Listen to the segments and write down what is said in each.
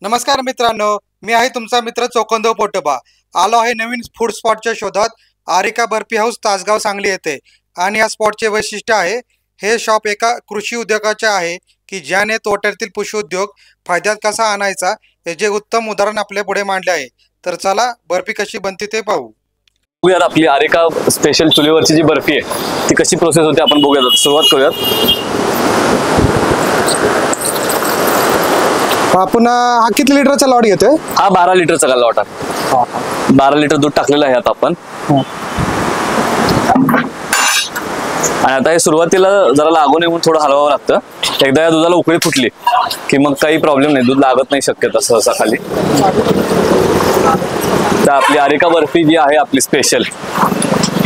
नमस्कार मित्रांनो, मी आहे तुमचा मित्र चोकंदव पोटोबा. आलो आहे नवीन फूड स्पॉटच्या शोधात. आरिका बर्फी हाऊस तासगाव सांगली येथे. आणि या स्पॉटचे वैशिष्ट्य आहे, हे शॉप एका कृषी उद्योगाचे आहे की ज्याने तोट्यातील पशु उद्योग फायद्यात कसा आणायचा याचे उत्तम उदाहरण आपल्या पुढे मांडले आहे. तर चला बर्फी कशी बनते ते पाहू. बघूयात आपली आरिका स्पेशल चुलीवरची जी बर्फी आहे ती कशी प्रोसेस होते आपण बघूयात. सुरुवात करूयात. आपण हा किती लिटरचा लॉट घेतोय? हा 12 लिटरचा लॉट आहे. 12 लिटर दूध टाकलेलं आहे आता आपण. आणि आता हे सुरुवातीला जरा लागू नये म्हणून थोडं हलवावं लागतं. एकदा या दुधाला उकळी फुटली की मग काही प्रॉब्लेम नाही, दूध लागत नाही शक्यतो सहसा खाली. तर आपली आरिका बर्फी जी आहे आपली स्पेशल,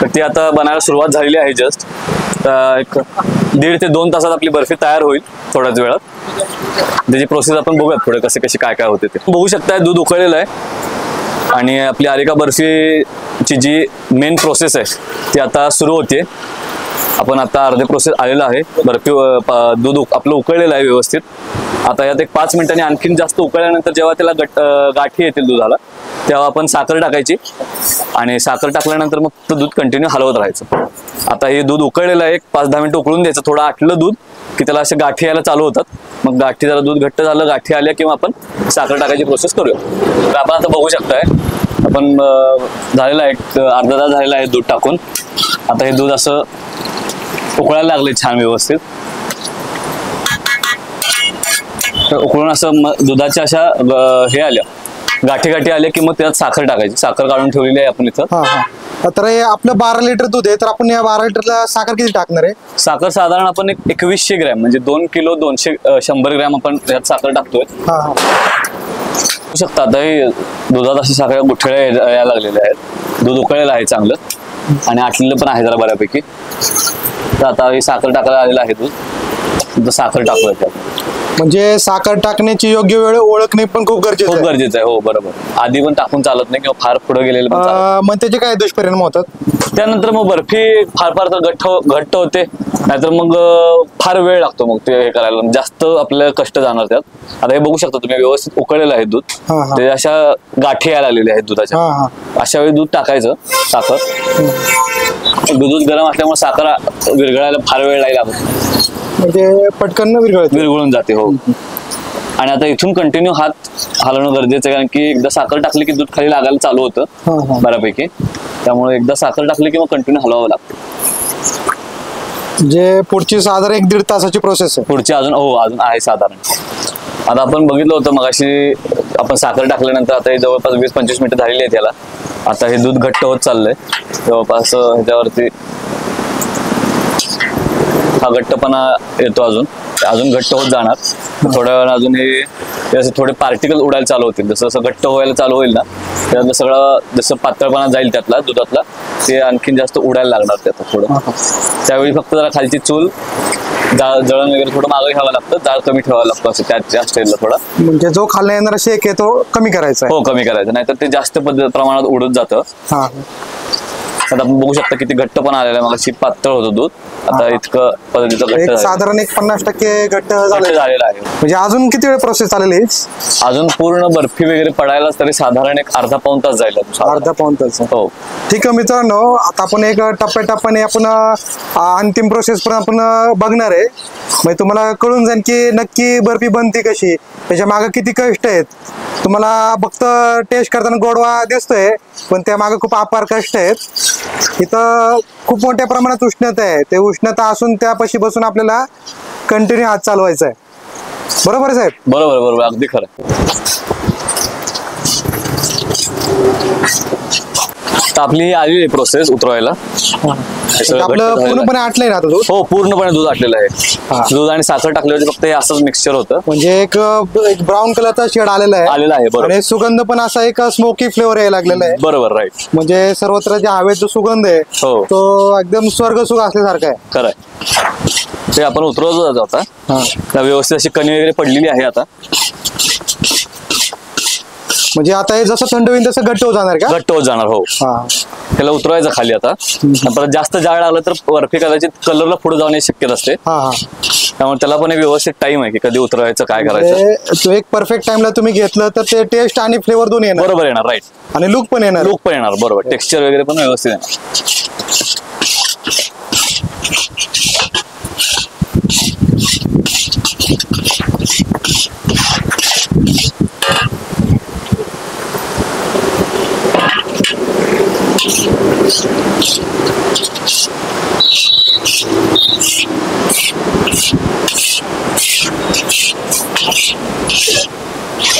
तर ती आता बनायला सुरुवात झालेली आहे. जस्ट एक 1.5 ते 2 तासात आपली बर्फी तयार होईल थोड्याच वेळात. त्याची प्रोसेस आपण बघूयात पुढे कशी काय होते ते. बघू शकता दूध उकळलेलं आहे आणि आपली आरिका बर्फीची जी मेन प्रोसेस आहे ती आता सुरू होते. आपण आता अर्धे प्रोसेस आलेलं आहे. बर्फी दूध आपलं उकळलेलं आहे व्यवस्थित. आता यात एक 5 मिनिटांनी आणखीन जास्त उकळल्यानंतर जेव्हा त्याला गाठी येतील दुधाला, तेव्हा आपण साखर टाकायची आणि साखर टाकल्यानंतर मग दूध कंटिन्यू हलवत राहायचं. आता हे दूध उकळलेलं आहे, 5-10 मिनिटं उकळून द्यायचं. थोडं आटलं दूध की त्याला असे गाठी यायला चालू होतात. मग गाठी जरा दूध घट्ट झालं, गाठी आल्या किंवा आपण साखर टाकायची प्रोसेस करूया. तर आपण आता बघू शकताय आपण झालेला आहे, अर्धा तास झालेला आहे दूध टाकून. आता हे दूध असं उकळायला लागले छान व्यवस्थित. तर उकळून असं दुधाच्या अशा हे आल्या गाठी आल्या की मग त्यात साखर टाकायची. साखर काढून ठेवलेली आहे आपण इथं. तर हे आपलं 12 लिटर दूध आहे, तर आपण या 12 लिटरला साखर किती टाकणार आहे? साखर साधारण आपण 2100 ग्रॅम म्हणजे 2 किलो 100 ग्रॅम आपण यात साखर टाकतोय. बघू शकता आता हे दुधात अशा साखर गुठळ्या यायला लागलेल्या आहेत. दूध उकळलेलं आहे चांगलं आणि आटलेलं पण आहे जरा बऱ्यापैकी. तर आता हे साखर टाकायला आलेलं आहे दूध. साखर टाकूया त्यात. म्हणजे साखर टाकण्याची योग्य वेळ ओळखणे पण खूप गरजेचं आहे. हो बरोबर. आधी पण टाकून चालत नाही किंवा फार पुढे गेलेलं. मग त्याचे काय दुष्परिणाम होतात? त्यानंतर मग बर्फी फार तर घट्ट होते, नाहीतर मग फार वेळ लागतो मग ते हे करायला, जास्त आपल्याला कष्ट जाणार त्यात. आता हे बघू शकता तुम्ही व्यवस्थित उकळलेलं आहे दूध. ते अशा गाठी यायला लागलेल्या आहेत दुधाच्या. अशा वेळी दूध टाकायचं साखर. दूध गरम असल्यामुळे साखर विरघळायला फार वेळ नाही लागत, म्हणजे पटकन विरघळून जाते. हो. आणि आता इथून कंटिन्यू हात हलवणं गरजेचं आहे, कारण की एकदा साखर टाकली की दूध खाली लागायला चालू होतं बऱ्यापैकी. त्यामुळे एकदा साखर टाकली की मग कंटिन्यू हलवावं लागतं. जे पुढची साधारण 1-1.5 तासाची प्रोसेस आहे. पुढची अजून आहे साधारण. आता आपण बघितलं होतं मगाशी आपण साखर टाकल्यानंतर आता हे जवळपास 20-25 मिनिटं झालेली आहेत याला. आता हे दूध घट्ट होत चाललंय जवळपास. ह्याच्यावरती हा घट्टपणा येतो, अजून घट्ट होत जाणार. थोड्या वेळानं अजून हे थोडे पार्टिकल उडायला चालू होतील. जसं घट्ट व्हायला चालू होईल ना, त्यातलं सगळं जसं पातळपणा जाईल त्यातला दुधातला, ते आणखीन जास्त उडायला लागणार त्यात थोडं. त्यावेळी फक्त जरा खालची चूल जळण वगैरे थोडं मागे घ्यावं लागतं, जाळ कमी ठेवावं लागतं असं त्या स्टेजला थोडा. म्हणजे जो खाल्ला येणारा शेक आहे तो कमी करायचा. हो, कमी करायचं, नाहीतर ते जास्त प्रमाणात उडत जातं. आता आपण बघू शकता किती घट्ट पण आलेला आहे. मग पातळ होतं दूध, आता इतकं पद्धतीचं घट्ट साधारण 50% घट्ट झालेलं आहे. म्हणजे अजून किती वेळ प्रोसेस चाललेली? अजून पूर्ण बर्फी वगैरे पडायला तरी साधारण एक अर्धा-पाऊण तास जाईल. अर्धा-पाऊण तास. हो. ठीक आहे मित्रांनो, आता आपण एक टप्प्याटप्प्याने आपण अंतिम प्रोसेस पण आपण बघणार आहे. म्हणजे तुम्हाला कळून जाईल की नक्की बर्फी बनते कशी, त्याच्या मागे किती कष्ट आहेत. तुम्हाला फक्त टेस्ट करताना गोडवा दिसतोय, पण त्या मागे खूप अपार कष्ट आहेत. इथं खूप मोठ्या प्रमाणात उष्णता आहे. ते उष्णता असून त्यापाशी बसून आपल्याला कंटिन्यू हात चालवायचा आहे. बरोबर आहे साहेब? बरोबर, अगदी खरं. आपली आलेली प्रोसेस उतरवायला. आपलं पूर्णपणे आटलंय ना आता दूध? हो, पूर्णपणे दूध आटलेलं आहे. दूध आणि साखर टाकल्यावर फक्त हे असंच मिक्सचर होतं. म्हणजे एक ब्राऊन कलरचा शेड आलेला आहे आणि सुगंध पण असा एक स्मोकी फ्लेवर यायला लागलेला आहे. बरोबर, राईट. म्हणजे सर्वत्र जे हवेचा सुगंध आहे तो एकदम स्वर्गसुख असल्यासारखा आहे. खरंय. ते आपण उतरवत जातो आता. व्यवस्थित अशी कणी वगैरे पडलेली आहे आता. म्हणजे आता हे जसं थंड होईल तसं घट्ट होत जाणार का? घट्ट होत जाणार. हो, हा. त्याला उतरवायचं खाली. आता परत जास्त जाळ आलं तर बर्फी कदाचित कलरला पुढे जाण्याची शक्यता असते. हा हा. त्यामुळे त्याला पण एक व्यवस्थित टाइम आहे की कधी उतरवायचं, काय करायचं. तो एक परफेक्ट टाइमला तुम्ही घेतलं तर ते टेस्ट आणि फ्लेवर दोन्ही येणार बरोबर येणार. राईट. आणि लुक पण येणार. लुक पण येणार. बरोबर. टेक्स्चर वगैरे पण व्यवस्थित येणार.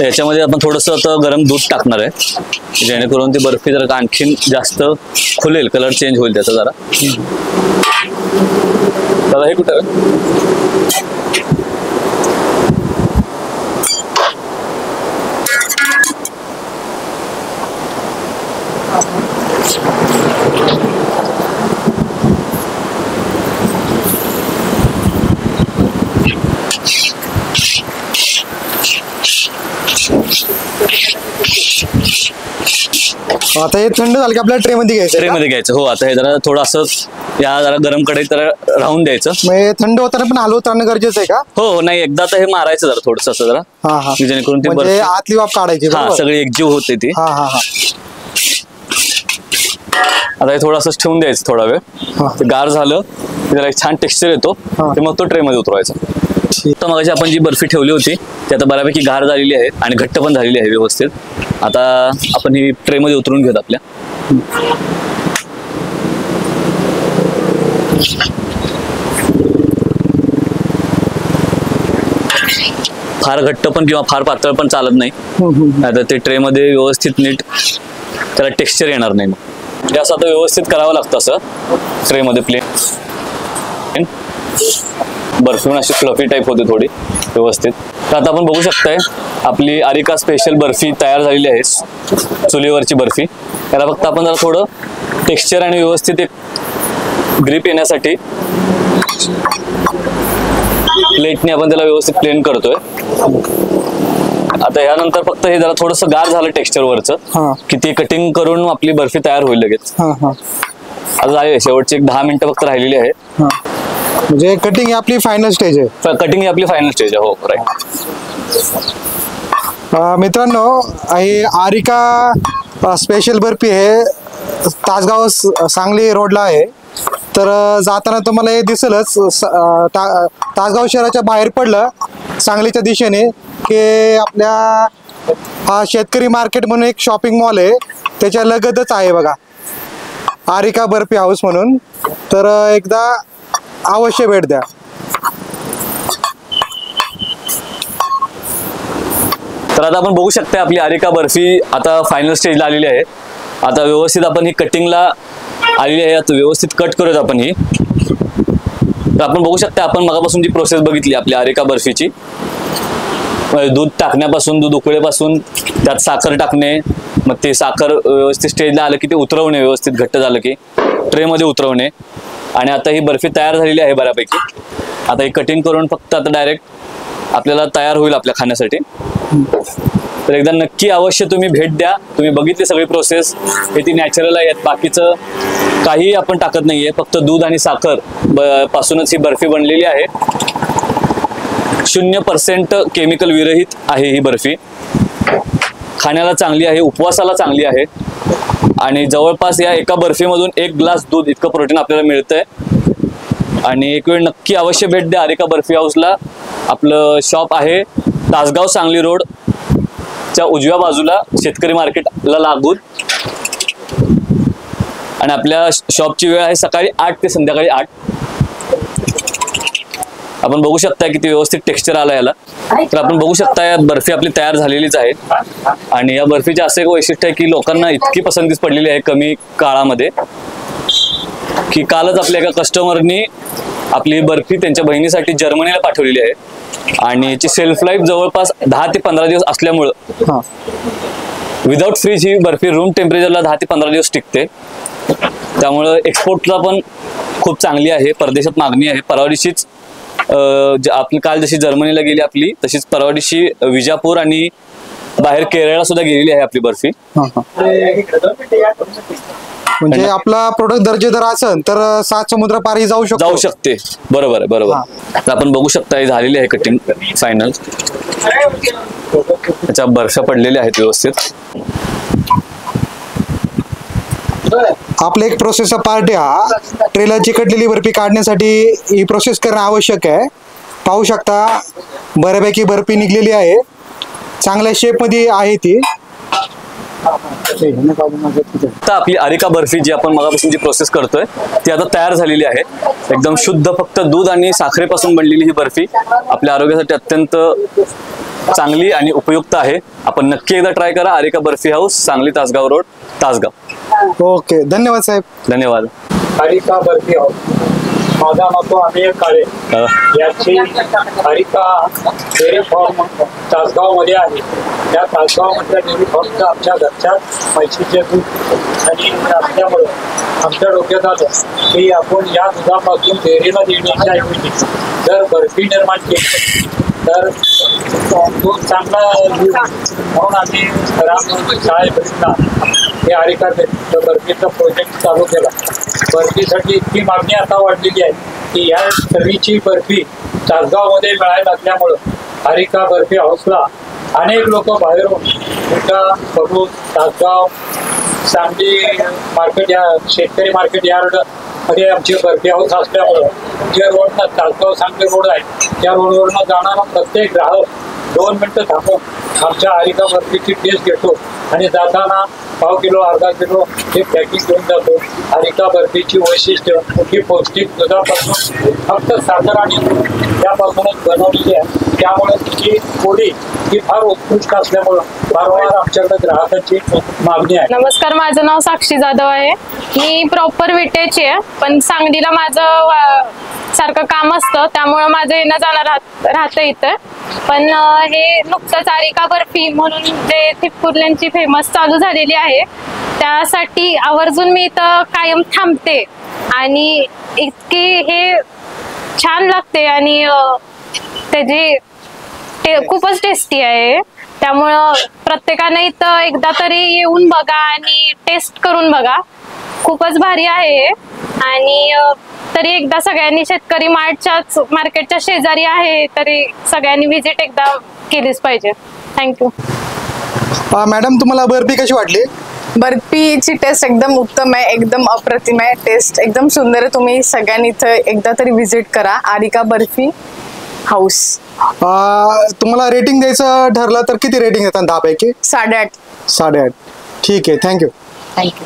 याच्यामध्ये आपण थोडंसं आता गरम दूध टाकणार आहे जेणेकरून ती बर्फी जरा आणखीन जास्त खुलेल, कलर चेंज होईल त्याचा जरा. हे कुठं आता हे थंड झालं की आपल्याला ट्रे मध्ये घ्यायचं. ट्रे मध्ये घ्यायचं. हो, आता हे जरा थोडं असं या जरा गरम कढईत जरा राहून द्यायचं. म्हणजे थंड होताना पण हलवत राहणं गरजेचं आहे का? हो, नाही एकदा आता हे मारायचं जरा थोडस असं जरा. हा हा. जेणेकरून ती म्हणजे बर्फी आतली वाफ काढायची. हा बरोबर? सगळी एकजीव होते ती. हा हा हा. आता हे थोडं असंच ठेवून द्यायचं थोडा वेळ. हा. ते गार झालं की त्याला एक छान टेक्स्चर येतो. हा. ते मग तो ट्रे मध्ये उतरवायचा. तर मग आपण जी बर्फी ठेवली होती ती आता बऱ्यापैकी गार झालेली आहे आणि घट्ट पण झालेली आहे व्यवस्थित. आता आपण ही ट्रे मध्ये उतरून घेऊत आपल्या. फार घट्ट पण किंवा फार पातळ पण चालत नाही. आता ते ट्रे मध्ये व्यवस्थित नीट त्याला टेक्स्चर येणार नाही. मग हे असं आता व्यवस्थित करावं लागतं असं ट्रे मध्ये. प्लेन बर्फी पण अशी फ्लफी टाईप होते थोडी व्यवस्थित. तर आता आपण बघू शकताय आपली आरिका स्पेशल बर्फी तयार झालेली आहे. चुलीवरची बर्फी. त्याला फक्त आपण जरा थोडं टेक्स्चर आणि व्यवस्थित एक ग्रिप येण्यासाठी प्लेटने आपण त्याला व्यवस्थित प्लेन करतोय. आता यानंतर फक्त हे जरा थोडंसं गार झालं टेक्स्चर वरचं की ते कटिंग करून आपली बर्फी तयार होईल लगेच. आता आहे शेवटची एक 10 मिनिटं फक्त राहिलेली आहे. म्हणजे कटिंग ही आपली फायनल स्टेज आहे. कटिंग ही आपली फायनल स्टेज आहे. हो, राईट. मित्रांनो, ही आरिका स्पेशल बर्फी आहे तासगाव सांगली रोडला आहे. तर जाताना तुम्हाला हे दिसेलच. तासगाव शहराच्या बाहेर पडलं सांगलीच्या दिशेने की आपल्या हा शेतकरी मार्केट म्हणून एक शॉपिंग मॉल आहे, त्याच्या लगतच आहे बघा आरिका बर्फी हाऊस म्हणून. तर एकदा अवश्य भेट द्या. तर आता आपण बघू शकता आपली आरिका बर्फी आता फायनल स्टेजला आलेली आहे. आता व्यवस्थित आपण ही कटिंगला आलेली आहे. आता व्यवस्थित कट करूयात आपण ही. तर आपण बघू शकता आपण मगापासून जी प्रोसेस बघितली आपली आरिका बर्फीची, दूध टाकण्यापासून, दूध उकळेपासून त्यात साखर टाकणे, मग ते साखर व्यवस्थित स्टेजला आलं की ते उतरवणे, व्यवस्थित घट्ट झालं की ट्रेमध्ये उतरवणे. आणि आता ही बर्फी तयार झालेली आहे बऱ्यापैकी. आता ही कटिंग करून फक्त आता डायरेक्ट आपल्याला तयार होईल आपल्या खाण्यासाठी. तर एकदा नक्की अवश्य तुम्ही भेट द्या. तुम्ही बघितली सगळी प्रोसेस, हे ती नॅचरल आहे. बाकीचं काही आपण टाकत नाहीये, फक्त दूध आणि साखर पासूनच ही बर्फी बनलेली आहे. 0% केमिकल विरहित आहे ही बर्फी. खाण्याला चांगली आहे, उपवासाला चांगली आहे. आणि जवळपास या एका बर्फीमधून 1 ग्लास दूध इतकं प्रोटीन आपल्याला मिळतंय. आणि एक वेळ नक्की अवश्य भेट द्या आरिका बर्फी हाऊसला. आपलं शॉप आहे तासगाव सांगली रोड च्या उजव्या बाजूला शेतकरी मार्केटला लागून. आणि आपल्या शॉपची वेळ आहे सकाळी 8 ते संध्याकाळी 8. आपण बघू शकता किती व्यवस्थित टेक्स्चर आला याला. तर आपण बघू शकता या बर्फी आपली तयार झालेलीच आहे. आणि या बर्फीचे असे एक वैशिष्ट्य आहे की लोकांना इतकी पसंतीस पडलेली आहे कमी काळामध्ये की कालच आपल्या एका कस्टमरनी आपली बर्फी त्यांच्या बहिणीसाठी जर्मनीला पाठवलेली आहे. आणि याची सेल्फ लाईफ जवळपास 10 ते 15 दिवस असल्यामुळं विदाउट फ्रीज ही बर्फी रूम टेम्परेचरला 10 ते 15 दिवस टिकते. त्यामुळं एक्सपोर्टला पण खूप चांगली आहे, परदेशात मागणी आहे. परवा दिवशीच आपली काल जशी जर्मनीला गेली आपली, तशीच परवा दिवशी विजापूर आणि बाहेर केरळला सुद्धा गेलेली आहे आपली बर्फी. म्हणजे आपला प्रोडक्ट दर्जेदार असेल तर 7 समुद्र पारही जाऊ शकते. बरोबर आहे, बरोबर. तर आपण बघू शकता ही झालेली आहे कटिंग फायनल. त्याच्या बर्फ्या पडलेल्या आहेत व्यवस्थित. आपलं एक प्रोसेसचा पार्ट आहे हा. ट्रेला चिकटलेली बर्फी काढण्यासाठी ही प्रोसेस करणं आवश्यक आहे. पाहू शकता बऱ्यापैकी बर्फी निघलेली आहे, चांगल्या शेप मध्ये आहे ती. आता आपली अरिका बर्फी जी आपण मगापासून जी प्रोसेस करतोय ती आता तयार झालेली आहे. एकदम शुद्ध फक्त दूध आणि साखरेपासून बनलेली ही बर्फी आपल्या आरोग्यासाठी अत्यंत चांगली आणि उपयुक्त आहे. आपण नक्की एकदा ट्राय करा. Areca barfi house, Sangli Tasgaon road, Tasgaon. Okay, धन्यवाद साहेब. धन्यवाद. Areca barfi house. माझा नातो अमेय काळे. याची अरिका डेअरी फार्म तासगाव मध्ये आहे. त्या तासगाव मधल्या डेअरी फार्मचं आमच्या घरच्या म्हैशीचे दूध आणि असल्यामुळे आमच्या डोक्यात आलं की आपण या दुधापासून डेअरीला देण्याच्या ऐवजी जर बर्फी निर्माण केली तर दूध चांगला म्हणून आम्ही शाळेपर्यंत हे अरिका बर्फीचा प्रोजेक्ट चालू केला. बर्फीसाठी इतकी मागणी आता वाढलेली आहे की या सर्वीची बर्फी तासगावमध्ये मिळायला लागल्यामुळं अरिका बर्फी हाऊसला अनेक लोक बाहेरून मुंडा, भरूच, तासगाव, सांगली मार्केट या शेतकरी मार्केट यार्ड मध्ये आमचे बर्फी हाऊस असल्यामुळं जे रोडनं तासगाव सांगली रोड आहे त्या रोडवरनं जाणारा प्रत्येक ग्राहक 2 मिनिटं थांबून आमच्या अरिका बर्फीची टेस्ट घेतो आणि जाताना पाव किलो अर्धा किलो हे पॅकिंग घेऊन जातो. अरिका बर्फीची वैशिष्ट्य ही पौष्टिक दुधापासून फक्त साखर आणि त्यापासूनच बनवलेली आहे. त्यामुळे तिची पोळी ही फार उत्कृष्ट असल्यामुळं वारंवार आमच्याकडे ग्राहकांची मागणी आहे. नमस्कार, माझं नाव साक्षी जाधव आहे. मी प्रॉपर विटेची आहे, पण सांगलीला माझं सारखं काम असतं त्यामुळं माझं येणं जाणं राहतं इथं. पण हे नुकतंच अरिका बर्फी म्हणून जे थिप्पुर्ल्यांची फेमस चालू झालेली आहे त्यासाठी आवर्जून मी इथं कायम थांबते आणि इतकी हे छान लागते आणि त्याची खूपच टेस्टी आहे. त्यामुळं प्रत्येकाने इथं एकदा तरी येऊन बघा आणि टेस्ट करून बघा. खूपच भारी आहे. आणि तरी एकदा सगळ्यांनी शेतकरी मार्केटच्या शेजारी आहे तरी सगळ्यांनी व्हिजिट एकदा केलीच पाहिजे. थँक्यू. मॅडम, तुम्हाला बर्फी कशी वाटली? बर्फीची टेस्ट एकदम उत्तम आहे, एकदम अप्रतिम आहे. टेस्ट एकदम सुंदर आहे. तुम्ही सगळ्यांनी इथं एकदा तरी व्हिजिट करा अरिका बर्फी हाऊस. तुम्हाला रेटिंग द्यायचं ठरलं तर किती रेटिंग देतात? 10 पैकी 8.5. 8.5. ठीक आहे, थँक्यू. थँक्यू.